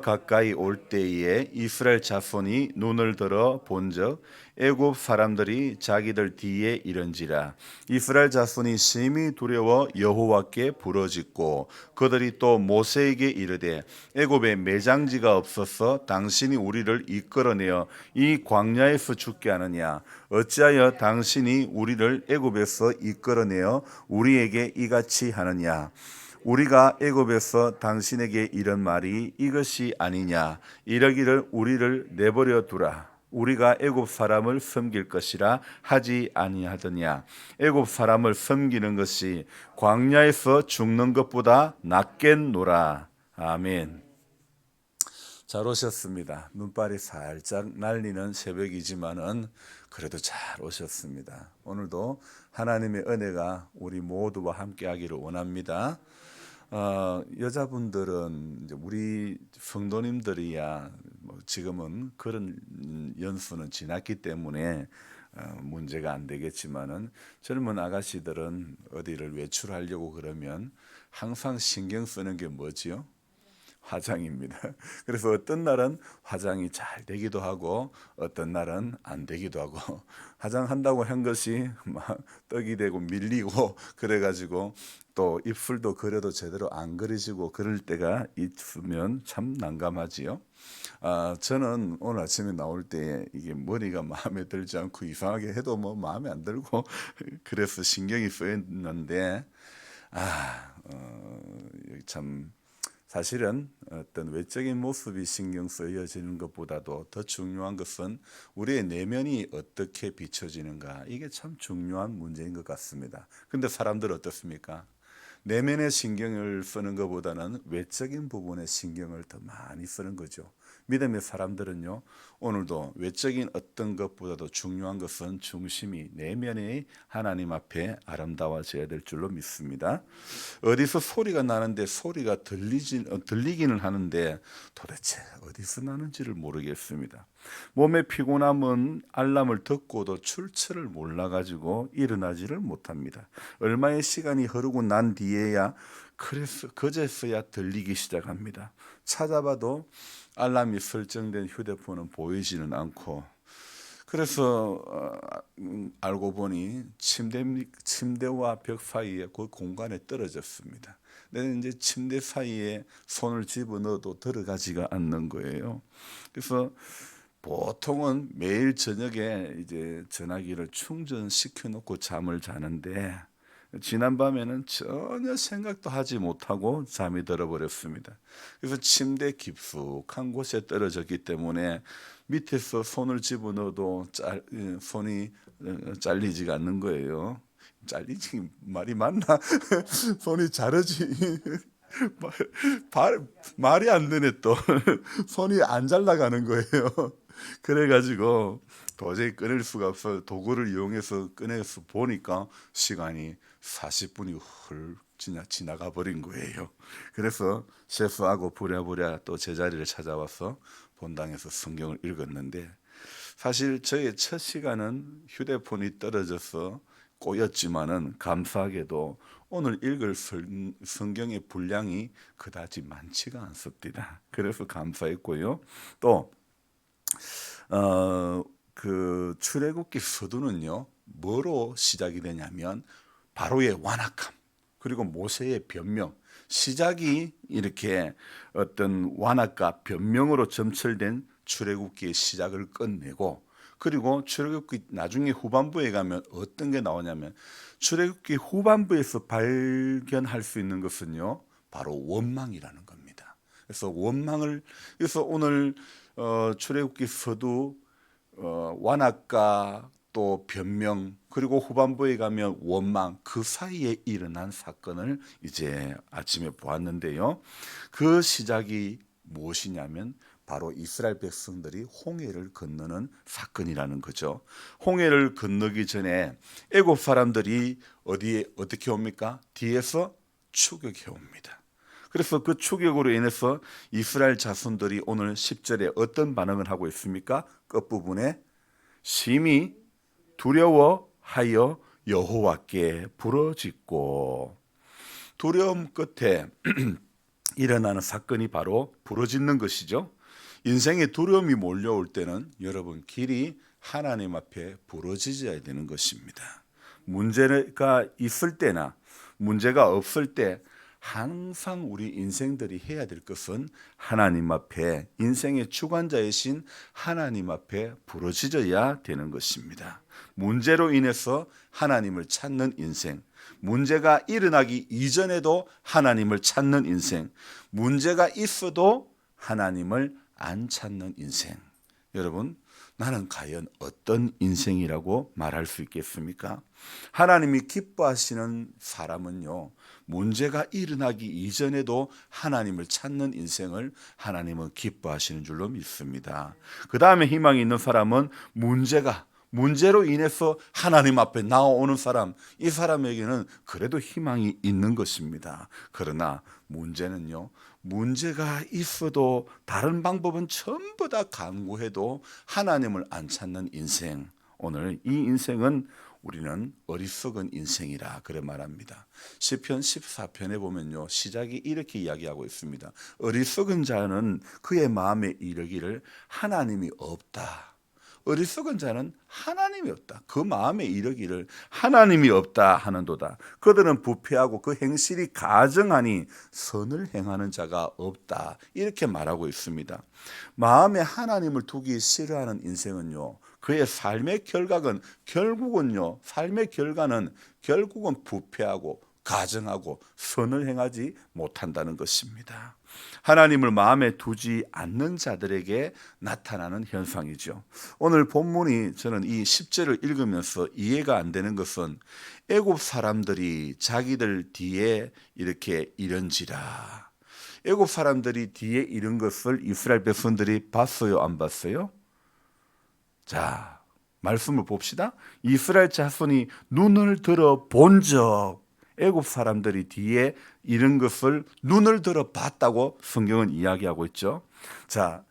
가까이 올 때에 이스라엘 자손이 눈을 들어 본즉 애굽 사람들이 자기들 뒤에 이른지라. 이스라엘 자손이 심히 두려워 여호와께 부르짖고 그들이 또 모세에게 이르되 애굽에 매장지가 없어서 당신이 우리를 이끌어내어 이 광야에서 죽게 하느냐. 어찌하여 당신이 우리를 애굽에서 이끌어내어 우리에게 이같이 하느냐. 우리가 애굽에서 당신에게 이런 말이 이것이 아니냐. 이러기를 우리를 내버려 두라. 우리가 애굽 사람을 섬길 것이라 하지 아니하더냐. 애굽 사람을 섬기는 것이 광야에서 죽는 것보다 낫겠노라. 아멘. 잘 오셨습니다. 눈발이 살짝 날리는 새벽이지만은 그래도 잘 오셨습니다. 오늘도 하나님의 은혜가 우리 모두와 함께 하기를 원합니다. 여자분들은 이제 우리 성도님들이야 지금은 그런 연수는 지났기 때문에 문제가 안 되겠지만은 젊은 아가씨들은 어디를 외출하려고 그러면 항상 신경 쓰는 게 뭐지요? 화장입니다. 그래서 어떤 날은 화장이 잘 되기도 하고 어떤 날은 안 되기도 하고 화장한다고 한 것이 막 떡이 되고 밀리고 그래가지고 또 입술도 그려도 제대로 안 그려지고 그럴 때가 있으면 참 난감하지요. 저는 오늘 아침에 나올 때 이게 머리가 마음에 들지 않고 이상하게 해도 뭐 마음에 안 들고 그래서 신경이 쓰였는데 참 사실은 어떤 외적인 모습이 신경 쓰여지는 것보다도 더 중요한 것은 우리의 내면이 어떻게 비춰지는가. 이게 참 중요한 문제인 것 같습니다. 근데 사람들 어떻습니까? 내면에 신경을 쓰는 것보다는 외적인 부분에 신경을 더 많이 쓰는 거죠. 믿음의 사람들은요, 오늘도 외적인 어떤 것보다도 중요한 것은 중심이 내면의 하나님 앞에 아름다워져야 될 줄로 믿습니다. 어디서 소리가 나는데 소리가 들리기는 하는데 도대체 어디서 나는지를 모르겠습니다. 몸의 피곤함은 알람을 듣고도 출처를 몰라가지고 일어나지를 못합니다. 얼마의 시간이 흐르고 난 뒤에야 그제서야 들리기 시작합니다. 찾아봐도 알람이 설정된 휴대폰은 보이지는 않고 그래서 알고 보니 침대와 벽 사이에 그 공간에 떨어졌습니다. 근데 이제 침대 사이에 손을 집어넣어도 들어가지가 않는 거예요. 그래서 보통은 매일 저녁에 이제 전화기를 충전시켜 놓고 잠을 자는데 지난밤에는 전혀 생각도 하지 못하고 잠이 들어버렸습니다. 그래서 침대 깊숙한 곳에 떨어졌기 때문에 밑에서 손을 집어넣어도 손이 잘리지가 않는 거예요. 잘리지 말이 맞나? 손이 자르지. 말이 안 되네 또. 손이 안 잘 나가는 거예요. 그래가지고 도저히 끊을 수가 없어 도구를 이용해서 꺼내서 보니까 시간이 40분이 훌 지나가 버린 거예요. 그래서 셰프하고 부랴부랴 또 제자리를 찾아와서 본당에서 성경을 읽었는데 사실 저의 첫 시간은 휴대폰이 떨어져서 꼬였지만은 감사하게도 오늘 읽을 성경의 분량이 그다지 많지가 않습니다. 그래서 감사했고요. 또 그 출애굽기 서두는요 뭐로 시작이 되냐면 바로의 완악함 그리고 모세의 변명 시작이 이렇게 어떤 완악과 변명으로 점철된 출애굽기의 시작을 끝내고 그리고 출애굽기 나중에 후반부에 가면 어떤 게 나오냐면 출애굽기 후반부에서 발견할 수 있는 것은요 바로 원망이라는 겁니다. 그래서 그래서 오늘 출애굽기 서두 완악과 또 변명 그리고 후반부에 가면 원망 그 사이에 일어난 사건을 이제 아침에 보았는데요. 그 시작이 무엇이냐면 바로 이스라엘 백성들이 홍해를 건너는 사건이라는 거죠. 홍해를 건너기 전에 애굽 사람들이 어떻게 옵니까? 뒤에서 추격해 옵니다. 그래서 그 추격으로 인해서 이스라엘 자손들이 오늘 10절에 어떤 반응을 하고 있습니까? 끝부분에 심히 두려워하여 여호와께 부르짖고 두려움 끝에 일어나는 사건이 바로 부러지는 것이죠. 인생에 두려움이 몰려올 때는 여러분 길이 하나님 앞에 부러지져야 되는 것입니다. 문제가 있을 때나 문제가 없을 때 항상 우리 인생들이 해야 될 것은 하나님 앞에, 인생의 주관자이신 하나님 앞에 부러지져야 되는 것입니다. 문제로 인해서 하나님을 찾는 인생, 문제가 일어나기 이전에도 하나님을 찾는 인생, 문제가 있어도 하나님을 안 찾는 인생. 여러분, 나는 과연 어떤 인생이라고 말할 수 있겠습니까? 하나님이 기뻐하시는 사람은요, 문제가 일어나기 이전에도 하나님을 찾는 인생을 하나님은 기뻐하시는 줄로 믿습니다. 그 다음에 희망이 있는 사람은 문제로 인해서 하나님 앞에 나오는 사람, 이 사람에게는 그래도 희망이 있는 것입니다. 그러나 문제는요, 문제가 있어도 다른 방법은 전부 다 강구해도 하나님을 안 찾는 인생, 오늘 이 인생은 우리는 어리석은 인생이라 그래 말합니다. 시편 14편에 보면요, 시작이 이렇게 이야기하고 있습니다. 어리석은 자는 그의 마음에 이르기를 하나님이 없다. 어리석은 자는 하나님이 없다. 그 마음에 이르기를 하나님이 없다 하는도다. 그들은 부패하고 그 행실이 가증하니 선을 행하는 자가 없다. 이렇게 말하고 있습니다. 마음에 하나님을 두기 싫어하는 인생은요, 그의 삶의 결과는 결국은 부패하고 가증하고 선을 행하지 못한다는 것입니다. 하나님을 마음에 두지 않는 자들에게 나타나는 현상이죠. 오늘 본문이 저는 이 10절을 읽으면서 이해가 안 되는 것은 애굽 사람들이 자기들 뒤에 이렇게 이른지라. 애굽 사람들이 뒤에 이른 것을 이스라엘 백성들이 봤어요, 안 봤어요? 자, 말씀을 봅시다. 이스라엘 자손이 눈을 들어 본적, 애굽 사람들이 뒤에 이런 것을 눈을 들어 봤다고 성경은 이야기하고 있죠. 자,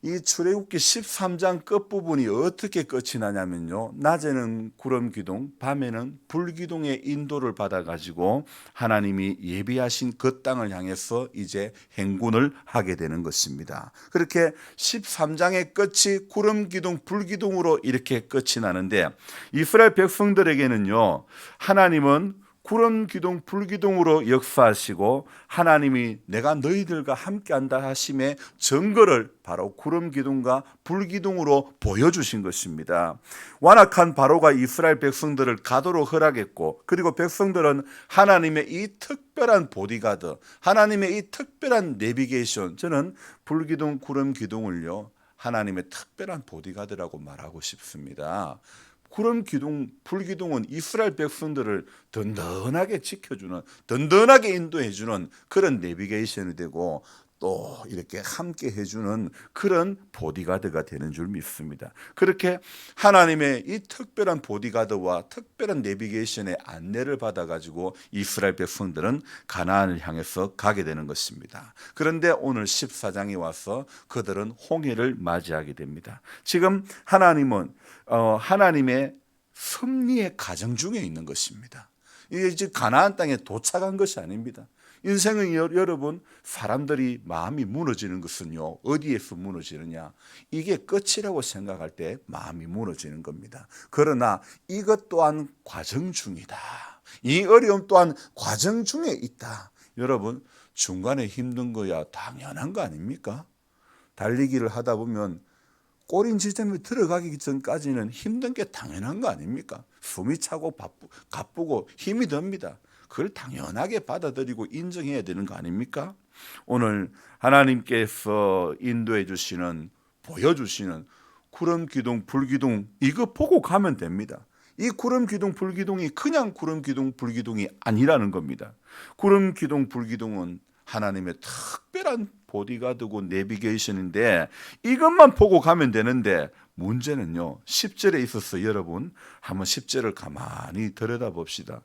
이 출애굽기 13장 끝부분이 어떻게 끝이 나냐면요, 낮에는 구름 기둥, 밤에는 불 기둥의 인도를 받아 가지고 하나님이 예비하신 그 땅을 향해서 이제 행군을 하게 되는 것입니다. 그렇게 13장의 끝이 구름 기둥, 불 기둥으로 이렇게 끝이 나는데, 이스라엘 백성들에게는요, 하나님은 구름 기둥, 불 기둥으로 역사하시고 하나님이 내가 너희들과 함께한다 하심의 증거를 바로 구름 기둥과 불 기둥으로 보여주신 것입니다. 완악한 바로가 이스라엘 백성들을 가도록 허락했고, 그리고 백성들은 하나님의 이 특별한 보디가드, 하나님의 이 특별한 내비게이션, 저는 불 기둥, 구름 기둥을요, 하나님의 특별한 보디가드라고 말하고 싶습니다. 구름 기둥, 불 기둥은 이스라엘 백성들을 든든하게 지켜주는, 든든하게 인도해주는 그런 내비게이션이 되고, 또 이렇게 함께 해주는 그런 보디가드가 되는 줄 믿습니다. 그렇게 하나님의 이 특별한 보디가드와 특별한 내비게이션의 안내를 받아가지고 이스라엘 백성들은 가나안을 향해서 가게 되는 것입니다. 그런데 오늘 14장에 와서 그들은 홍해를 맞이하게 됩니다. 지금 하나님은 하나님의 섭리의 과정 중에 있는 것입니다. 이게 이제 가나안 땅에 도착한 것이 아닙니다. 인생은 여러분, 사람들이 마음이 무너지는 것은요, 어디에서 무너지느냐, 이게 끝이라고 생각할 때 마음이 무너지는 겁니다. 그러나 이것 또한 과정 중이다. 이 어려움 또한 과정 중에 있다. 여러분, 중간에 힘든 거야 당연한 거 아닙니까? 달리기를 하다 보면 꼬린 지점에 들어가기 전까지는 힘든 게 당연한 거 아닙니까? 숨이 차고 가쁘고 힘이 듭니다. 그걸 당연하게 받아들이고 인정해야 되는 거 아닙니까? 오늘 하나님께서 인도해 주시는, 보여주시는 구름 기둥, 불 기둥, 이거 보고 가면 됩니다. 이 구름 기둥, 불 기둥이 그냥 구름 기둥, 불 기둥이 아니라는 겁니다. 구름 기둥, 불 기둥은 하나님의 특별한 보디가드고 내비게이션인데 이것만 보고 가면 되는데, 문제는요 10절에 있어서 여러분 한번 10절을 가만히 들여다봅시다.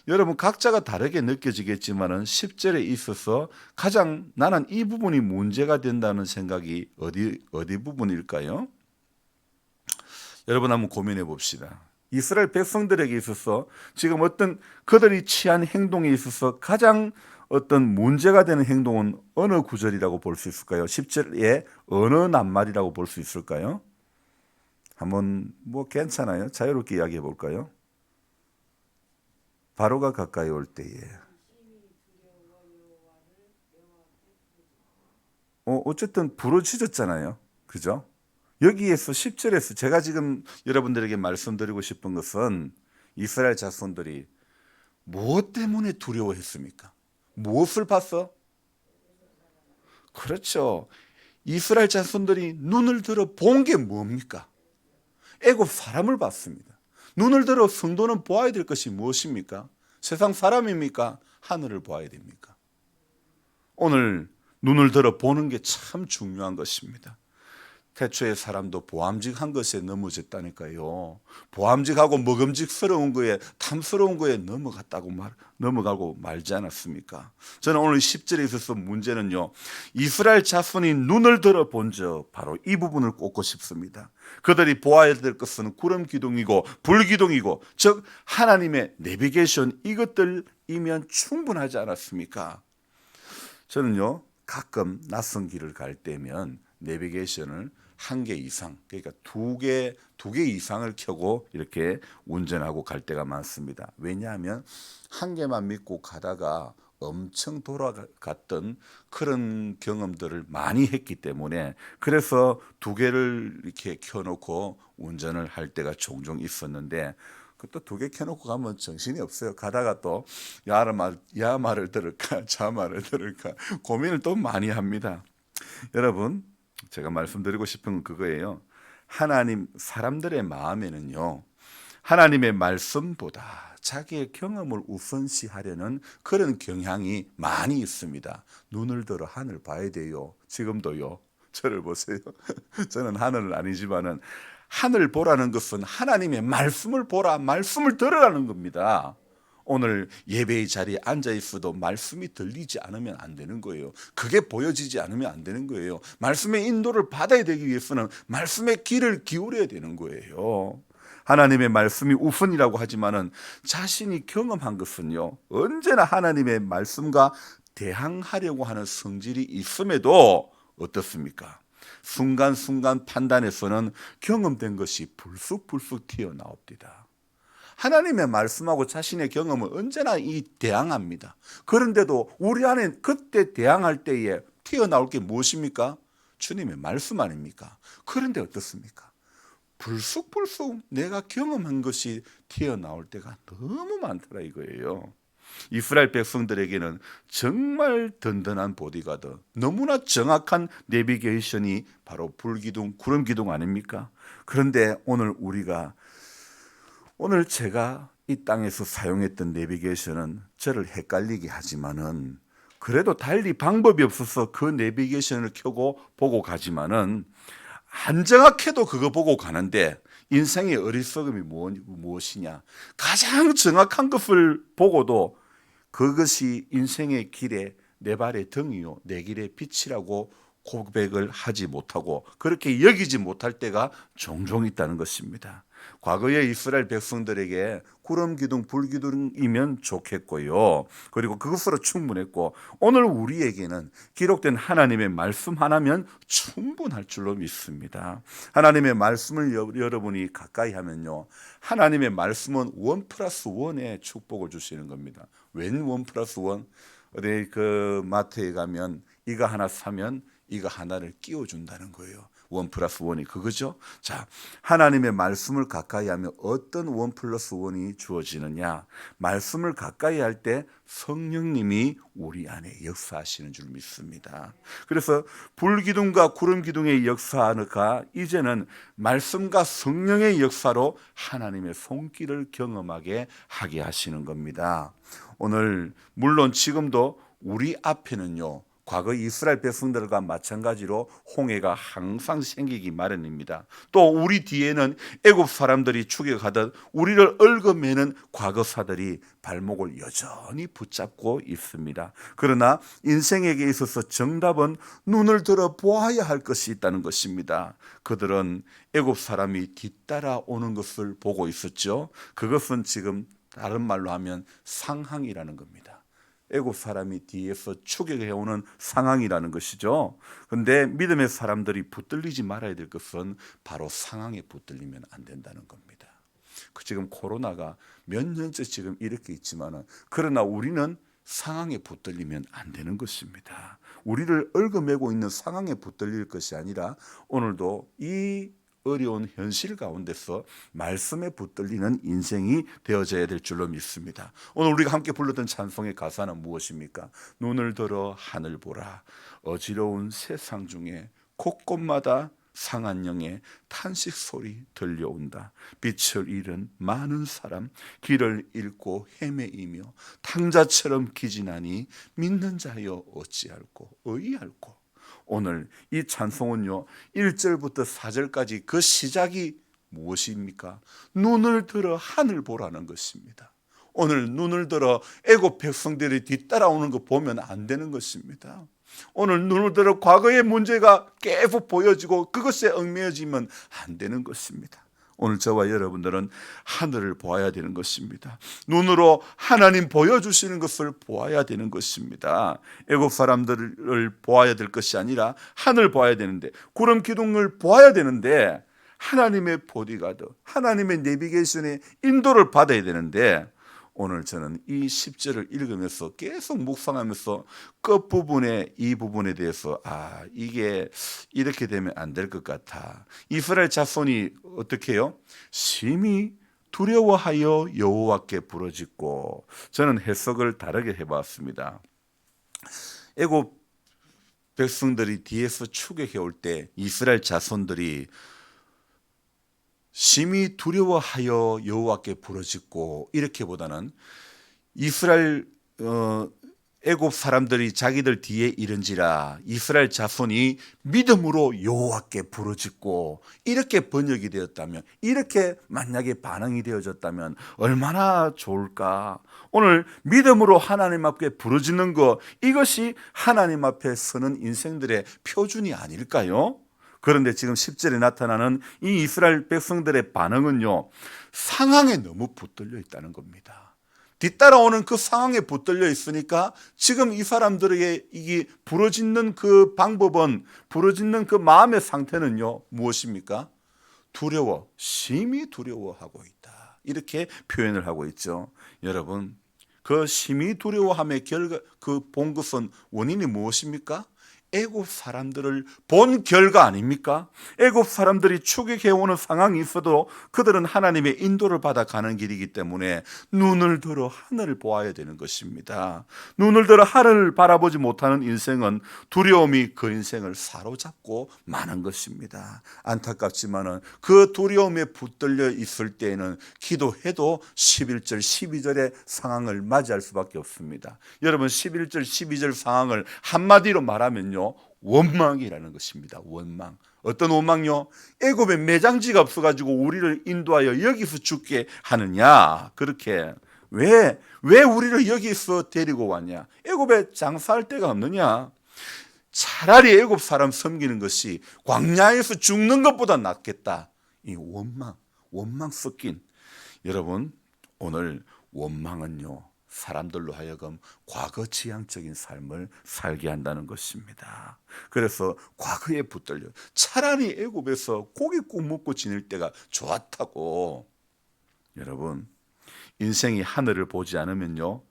여러분 각자가 다르게 느껴지겠지만은 10절에 있어서 가장 나는 이 부분이 문제가 된다는 생각이 어디 부분일까요? 여러분 한번 고민해 봅시다. 이스라엘 백성들에게 있어서 지금 어떤 그들이 취한 행동에 있어서 가장 어떤 문제가 되는 행동은 어느 구절이라고 볼 수 있을까요? 10절에 어느 낱말이라고 볼 수 있을까요? 한번 괜찮아요. 자유롭게 이야기해 볼까요? 바로가 가까이 올 때에. 어쨌든 부르짖었잖아요. 그죠? 여기에서 10절에서 제가 지금 여러분들에게 말씀드리고 싶은 것은 이스라엘 자손들이 무엇 때문에 두려워했습니까? 무엇을 봤어? 그렇죠. 이스라엘 자손들이 눈을 들어 본 게 뭡니까? 애굽 사람을 봤습니다. 눈을 들어 성도는 보아야 될 것이 무엇입니까? 세상 사람입니까? 하늘을 보아야 됩니까? 오늘 눈을 들어 보는 게 참 중요한 것입니다. 태초의 사람도 보암직한 것에 넘어졌다니까요. 보암직하고 먹음직스러운 거에, 탐스러운 거에 넘어가고 말지 않았습니까? 저는 오늘 10절에 있어서 문제는요, 이스라엘 자손이 눈을 들어 본즉 바로 이 부분을 꼽고 싶습니다. 그들이 보아야 될 것은 구름 기둥이고 불 기둥이고, 즉 하나님의 내비게이션, 이것들이면 충분하지 않았습니까? 저는요, 가끔 낯선 길을 갈 때면 내비게이션을 한 개 이상, 그러니까 두 개 이상을 켜고 이렇게 운전하고 갈 때가 많습니다. 왜냐하면 한 개만 믿고 가다가 엄청 돌아갔던 그런 경험들을 많이 했기 때문에, 그래서 두 개를 이렇게 켜놓고 운전을 할 때가 종종 있었는데, 또 두 개 켜놓고 가면 정신이 없어요. 가다가 또 야 말을 들을까 자 말을 들을까 고민을 또 많이 합니다. 여러분, 제가 말씀드리고 싶은 건 그거예요. 사람들의 마음에는요, 하나님의 말씀보다 자기의 경험을 우선시하려는 그런 경향이 많이 있습니다. 눈을 들어 하늘 봐야 돼요. 지금도요. 저를 보세요. 저는 하늘은 아니지만은, 하늘 보라는 것은 하나님의 말씀을 보라, 말씀을 들으라는 겁니다. 오늘 예배의 자리에 앉아 있어도 말씀이 들리지 않으면 안 되는 거예요. 그게 보여지지 않으면 안 되는 거예요. 말씀의 인도를 받아야 되기 위해서는 말씀의 귀를 기울여야 되는 거예요. 하나님의 말씀이 우선이라고 하지만은, 자신이 경험한 것은요, 언제나 하나님의 말씀과 대항하려고 하는 성질이 있음에도 어떻습니까? 순간순간 판단에서는 경험된 것이 불쑥불쑥 튀어나옵니다. 하나님의 말씀하고 자신의 경험은 언제나 대항합니다. 그런데도 우리 안에 그때 대항할 때에 튀어나올 게 무엇입니까? 주님의 말씀 아닙니까? 그런데 어떻습니까? 불쑥불쑥 내가 경험한 것이 튀어나올 때가 너무 많더라 이거예요. 이스라엘 백성들에게는 정말 든든한 보디가드, 너무나 정확한 내비게이션이 바로 불기둥, 구름기둥 아닙니까? 그런데 오늘 제가 이 땅에서 사용했던 내비게이션은 저를 헷갈리게 하지만은, 그래도 달리 방법이 없어서 그 내비게이션을 켜고 보고 가지만은, 안 정확해도 그거 보고 가는데, 인생의 어리석음이 무엇이냐? 가장 정확한 것을 보고도 그것이 인생의 길에 내 발의 등이요 내 길의 빛이라고 고백을 하지 못하고, 그렇게 여기지 못할 때가 종종 있다는 것입니다. 과거의 이스라엘 백성들에게 구름 기둥, 불 기둥이면 좋겠고요, 그리고 그것으로 충분했고, 오늘 우리에게는 기록된 하나님의 말씀 하나면 충분할 줄로 믿습니다. 하나님의 말씀을 여러분이 가까이 하면요, 하나님의 말씀은 1+1의 축복을 주시는 겁니다. 웬 1+1? 어디 그 마트에 가면 이거 하나 사면 이거 하나를 끼워준다는 거예요. 1+1이 그거죠. 자, 하나님의 말씀을 가까이 하면 어떤 1+1이 주어지느냐? 말씀을 가까이 할 때 성령님이 우리 안에 역사하시는 줄 믿습니다. 그래서 불기둥과 구름기둥의 역사가 이제는 말씀과 성령의 역사로 하나님의 손길을 경험하게 하게 하시는 겁니다. 오늘 물론 지금도 우리 앞에는요, 과거 이스라엘 백성들과 마찬가지로 홍해가 항상 생기기 마련입니다. 또 우리 뒤에는 애굽 사람들이 추격하듯 우리를 얽어매는 과거사들이 발목을 여전히 붙잡고 있습니다. 그러나 인생에게 있어서 정답은 눈을 들어 보아야 할 것이 있다는 것입니다. 그들은 애굽 사람이 뒤따라오는 것을 보고 있었죠. 그것은 지금 다른 말로 하면 상항이라는 겁니다. 애굽 사람이 뒤에서 추격해오는 상황이라는 것이죠. 그런데 믿음의 사람들이 붙들리지 말아야 될 것은 바로 상황에 붙들리면 안 된다는 겁니다. 지금 코로나가 몇 년째 지금 이렇게 있지만은, 그러나 우리는 상황에 붙들리면 안 되는 것입니다. 우리를 얽어매고 있는 상황에 붙들릴 것이 아니라 오늘도 이 어려운 현실 가운데서 말씀에 붙들리는 인생이 되어져야 될 줄로 믿습니다. 오늘 우리가 함께 불렀던 찬송의 가사는 무엇입니까? 눈을 들어 하늘 보라. 어지러운 세상 중에 곳곳마다 상한 영의 탄식 소리 들려온다. 빛을 잃은 많은 사람, 길을 잃고 헤매이며 탕자처럼 기진하니 믿는 자여 어찌할꼬 의할꼬. 오늘 이 찬송은요, 1절부터 4절까지 그 시작이 무엇입니까? 눈을 들어 하늘 보라는 것입니다. 오늘 눈을 들어 애굽 백성들이 뒤따라오는 거 보면 안 되는 것입니다. 오늘 눈을 들어 과거의 문제가 계속 보여지고 그것에 얽매여지면 안 되는 것입니다. 오늘 저와 여러분들은 하늘을 보아야 되는 것입니다. 눈으로 하나님 보여주시는 것을 보아야 되는 것입니다. 애국 사람들을 보아야 될 것이 아니라 하늘 보아야 되는데, 구름 기둥을 보아야 되는데, 하나님의 보디가드, 하나님의 내비게이션의 인도를 받아야 되는데, 오늘 저는 이 10절을 읽으면서 계속 묵상하면서 끝부분에 이 부분에 대해서 이게 이렇게 되면 안 될 것 같아. 이스라엘 자손이 어떻게 해요? 심히 두려워하여 여호와께 부르짖고. 저는 해석을 다르게 해봤습니다. 애굽 백성들이 뒤에서 추격해 올 때 이스라엘 자손들이 심히 두려워하여 여호와께 부르짖고, 이렇게보다는 이스라엘 애굽 사람들이 자기들 뒤에 이른지라 이스라엘 자손이 믿음으로 여호와께 부르짖고, 이렇게 번역이 되었다면, 이렇게 만약에 반응이 되어졌다면 얼마나 좋을까. 오늘 믿음으로 하나님 앞에 부르짖는 것, 이것이 하나님 앞에 서는 인생들의 표준이 아닐까요? 그런데 지금 10절에 나타나는 이 이스라엘 백성들의 반응은요, 상황에 너무 붙들려 있다는 겁니다. 뒤따라오는 그 상황에 붙들려 있으니까 지금 이 사람들에게 이게 부르짖는 그 방법은, 부르짖는 그 마음의 상태는요, 무엇입니까? 두려워, 심히 두려워하고 있다. 이렇게 표현을 하고 있죠. 여러분, 그 심히 두려워함의 결과, 그 본 것은 원인이 무엇입니까? 애굽 사람들을 본 결과 아닙니까? 애굽 사람들이 추격해오는 상황이 있어도 그들은 하나님의 인도를 받아 가는 길이기 때문에 눈을 들어 하늘을 보아야 되는 것입니다. 눈을 들어 하늘을 바라보지 못하는 인생은 두려움이 그 인생을 사로잡고 마는 것입니다. 안타깝지만은 그 두려움에 붙들려 있을 때에는 기도해도 11절, 12절의 상황을 맞이할 수밖에 없습니다. 여러분, 11절, 12절 상황을 한마디로 말하면요, 원망이라는 것입니다. 원망. 어떤 원망요? 애굽에 매장지가 없어가지고 우리를 인도하여 여기서 죽게 하느냐? 그렇게 왜 우리를 여기서 데리고 왔냐? 애굽에 장사할 데가 없느냐? 차라리 애굽 사람 섬기는 것이 광야에서 죽는 것보다 낫겠다. 이 원망 섞인. 여러분, 오늘 원망은요, 사람들로 하여금 과거 지향적인 삶을 살게 한다는 것입니다. 그래서 과거에 붙들려, 차라리 애굽에서 고깃국 먹고 지낼 때가 좋았다고. 여러분, 인생이 하늘을 보지 않으면요,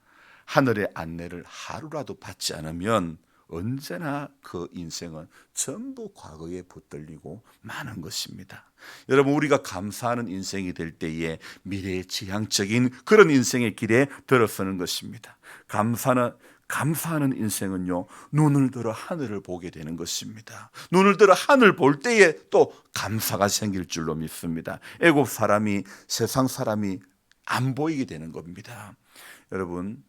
하늘의 안내를 하루라도 받지 않으면 언제나 그 인생은 전부 과거에 붙들리고 마는 것입니다. 여러분, 우리가 감사하는 인생이 될 때에 미래의 지향적인 그런 인생의 길에 들어서는 것입니다. 감사하는 인생은요, 눈을 들어 하늘을 보게 되는 것입니다. 눈을 들어 하늘 볼 때에 또 감사가 생길 줄로 믿습니다. 애굽 사람이, 세상 사람이 안 보이게 되는 겁니다. 여러분,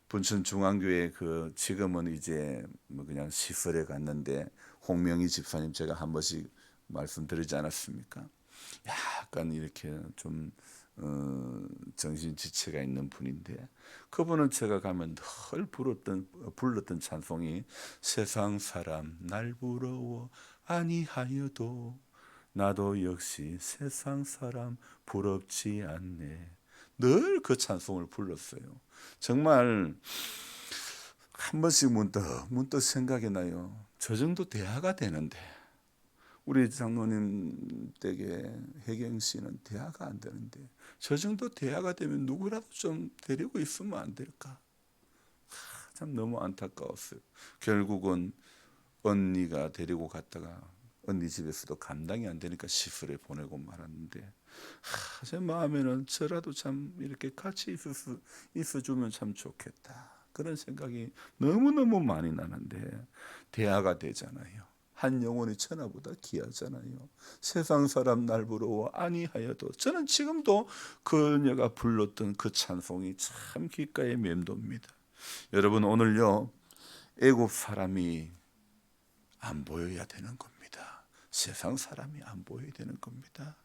분천 중앙교회 지금은 이제 그냥 시설에 갔는데, 홍명희 집사님 제가 한 번씩 말씀드리지 않았습니까? 약간 이렇게 좀 정신 지체가 있는 분인데, 그분은 제가 가면 늘 불렀던 찬송이 세상 사람 날 부러워 아니하여도 나도 역시 세상 사람 부럽지 않네. 늘 그 찬송을 불렀어요. 정말 한 번씩 문득 생각이 나요. 저 정도 대화가 되는데 우리 장로님 댁에 혜경 씨는 대화가 안 되는데 저 정도 대화가 되면 누구라도 좀 데리고 있으면 안 될까? 참 너무 안타까웠어요. 결국은 언니가 데리고 갔다가 언니 집에서도 감당이 안 되니까 시설에 보내고 말았는데 제 마음에는 저라도 참 이렇게 같이 있어주면 참 좋겠다. 그런 생각이 너무너무 많이 나는데 대화가 되잖아요. 한 영혼이 천하보다 귀하잖아요. 세상 사람 날 부러워 아니하여도 저는 지금도 그녀가 불렀던 그 찬송이 참 귓가에 맴돕니다. 여러분 오늘요 애굽 사람이 안 보여야 되는 겁니다. 세상 사람이 안 보여야 되는 겁니다.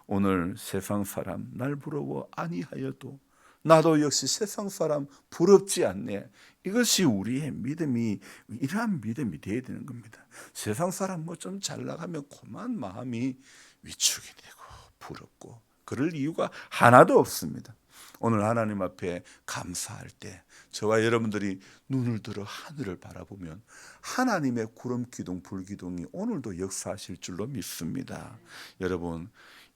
오늘 세상 사람 날 부러워 아니하여도 나도 역시 세상 사람 부럽지 않네. 이것이 우리의 믿음이 이러한 믿음이 되어야 되는 겁니다. 세상 사람 뭐 좀 잘 나가면 그만 마음이 위축이 되고 부럽고 그럴 이유가 하나도 없습니다. 오늘 하나님 앞에 감사할 때 저와 여러분들이 눈을 들어 하늘을 바라보면 하나님의 구름 기둥 불기둥이 오늘도 역사하실 줄로 믿습니다. 여러분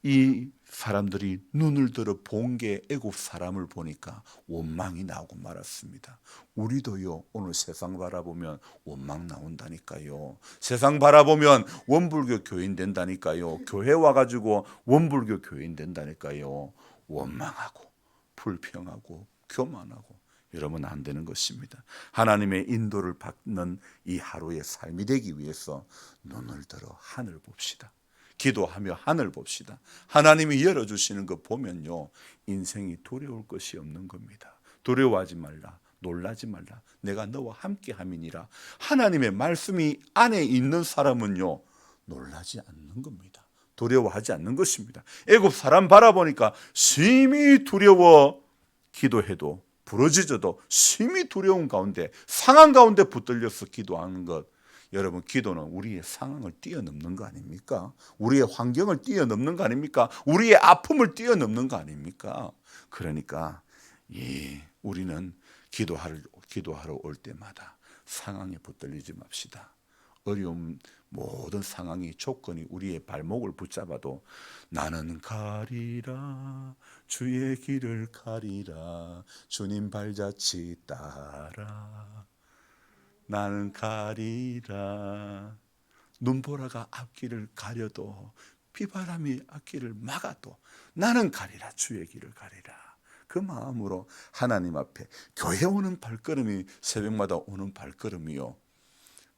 이 사람들이 눈을 들어 본 게 애굽 사람을 보니까 원망이 나오고 말았습니다. 우리도요 오늘 세상 바라보면 원망 나온다니까요. 세상 바라보면 원불교 교인 된다니까요. 교회 와가지고 원불교 교인 된다니까요. 원망하고 불평하고 교만하고 이러면 안 되는 것입니다. 하나님의 인도를 받는 이 하루의 삶이 되기 위해서 눈을 들어 하늘 봅시다. 기도하며 하늘 봅시다. 하나님이 열어주시는 거 보면요 인생이 두려울 것이 없는 겁니다. 두려워하지 말라, 놀라지 말라, 내가 너와 함께 함이니라. 하나님의 말씀이 안에 있는 사람은요 놀라지 않는 겁니다. 두려워하지 않는 것입니다. 애굽 사람 바라보니까 심히 두려워 기도해도 부러지져도 심히 두려운 가운데 상황 가운데 붙들려서 기도하는 것, 여러분 기도는 우리의 상황을 뛰어넘는 거 아닙니까? 우리의 환경을 뛰어넘는 거 아닙니까? 우리의 아픔을 뛰어넘는 거 아닙니까? 그러니까 우리는 기도하러 올 때마다 상황에 붙들리지 맙시다. 어려움 모든 상황이 조건이 우리의 발목을 붙잡아도 나는 가리라 주의 길을 가리라 주님 발자취 따라 나는 가리라. 눈보라가 앞길을 가려도 비바람이 앞길을 막아도 나는 가리라 주의 길을 가리라. 그 마음으로 하나님 앞에 교회 오는 발걸음이 새벽마다 오는 발걸음이요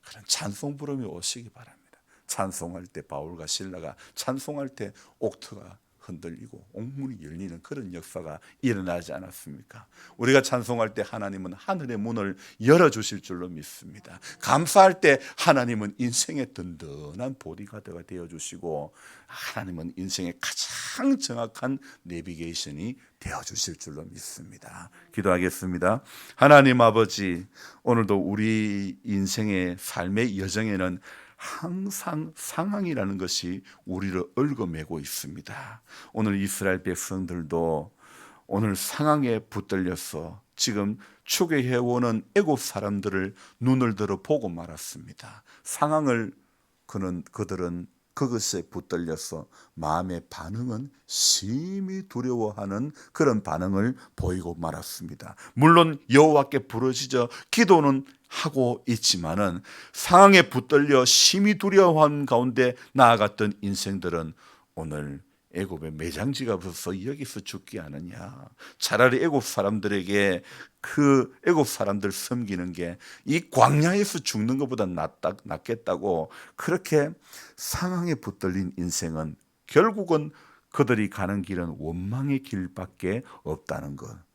그런 찬송 부름이 오시기 바랍니다. 찬송할 때 바울과 실라가 찬송할 때 옥토가 흔들리고 옥문이 열리는 그런 역사가 일어나지 않았습니까? 우리가 찬송할 때 하나님은 하늘의 문을 열어주실 줄로 믿습니다. 감사할 때 하나님은 인생의 든든한 보디가드가 되어주시고 하나님은 인생의 가장 정확한 내비게이션이 되어주실 줄로 믿습니다. 기도하겠습니다. 하나님 아버지, 오늘도 우리 인생의 삶의 여정에는 항상 상황이라는 것이 우리를 얽어매고 있습니다. 오늘 이스라엘 백성들도 오늘 상황에 붙들려서 지금 추계해오는 애굽 사람들을 눈을 들어 보고 말았습니다. 상황을 그들은 그것에 붙들려서 마음의 반응은 심히 두려워하는 그런 반응을 보이고 말았습니다. 물론 여호와께 부르짖어 기도는 하고 있지만은 상황에 붙들려 심히 두려워한 가운데 나아갔던 인생들은 오늘 애굽의 매장지가 벌써 여기서 죽게 하느냐. 차라리 애굽 사람들에게 그 애굽 사람들 섬기는 게 이 광야에서 죽는 것보다 낫겠다고 그렇게 상황에 붙들린 인생은 결국은 그들이 가는 길은 원망의 길밖에 없다는 것.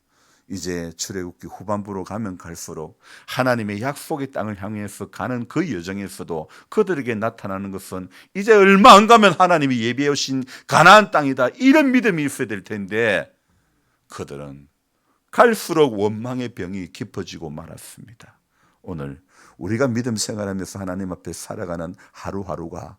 이제 출애굽기 후반부로 가면 갈수록 하나님의 약속의 땅을 향해서 가는 그 여정에서도 그들에게 나타나는 것은 이제 얼마 안 가면 하나님이 예비해 오신 가나안 땅이다, 이런 믿음이 있어야 될 텐데 그들은 갈수록 원망의 병이 깊어지고 말았습니다. 오늘 우리가 믿음 생활하면서 하나님 앞에 살아가는 하루하루가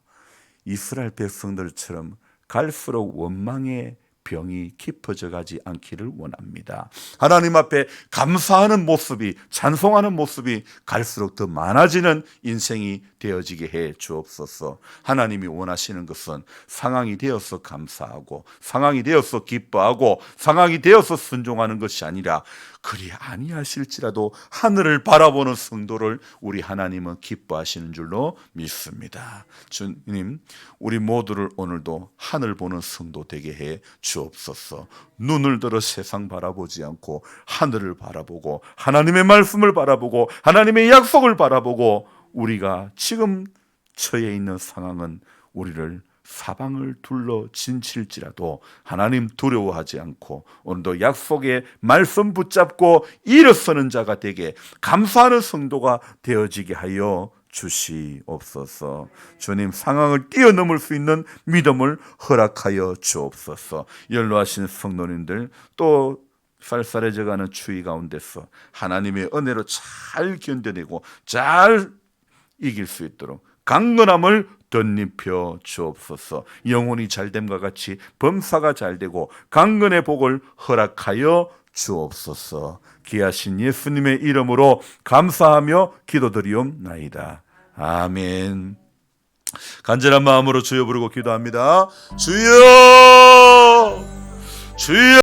이스라엘 백성들처럼 갈수록 원망의 병이 깊어져 가지 않기를 원합니다. 하나님 앞에 감사하는 모습이, 찬송하는 모습이 갈수록 더 많아지는 인생이 되어지게 해 주옵소서. 하나님이 원하시는 것은 상황이 되어서 감사하고, 상황이 되어서 기뻐하고, 상황이 되어서 순종하는 것이 아니라, 그리 아니하실지라도 하늘을 바라보는 성도를 우리 하나님은 기뻐하시는 줄로 믿습니다. 주님, 우리 모두를 오늘도 하늘 보는 성도 되게 해 주옵소서. 눈을 들어 세상 바라보지 않고 하늘을 바라보고, 하나님의 말씀을 바라보고, 하나님의 약속을 바라보고, 우리가 지금 처해 있는 상황은 우리를 사방을 둘러 진칠지라도 하나님 두려워하지 않고 오늘도 약속의 말씀 붙잡고 일어서는 자가 되게, 감사하는 성도가 되어지게 하여 주시옵소서. 주님, 상황을 뛰어넘을 수 있는 믿음을 허락하여 주옵소서. 연로하신 성도님들, 또 쌀쌀해져가는 추위 가운데서 하나님의 은혜로 잘 견뎌내고 잘 이길 수 있도록 강건함을 덧입혀 주옵소서. 영혼이 잘됨과 같이 범사가 잘되고 강건의 복을 허락하여 주옵소서. 귀하신 예수님의 이름으로 감사하며 기도드리옵나이다. 아멘. 간절한 마음으로 주여 부르고 기도합니다. 주여, 주여.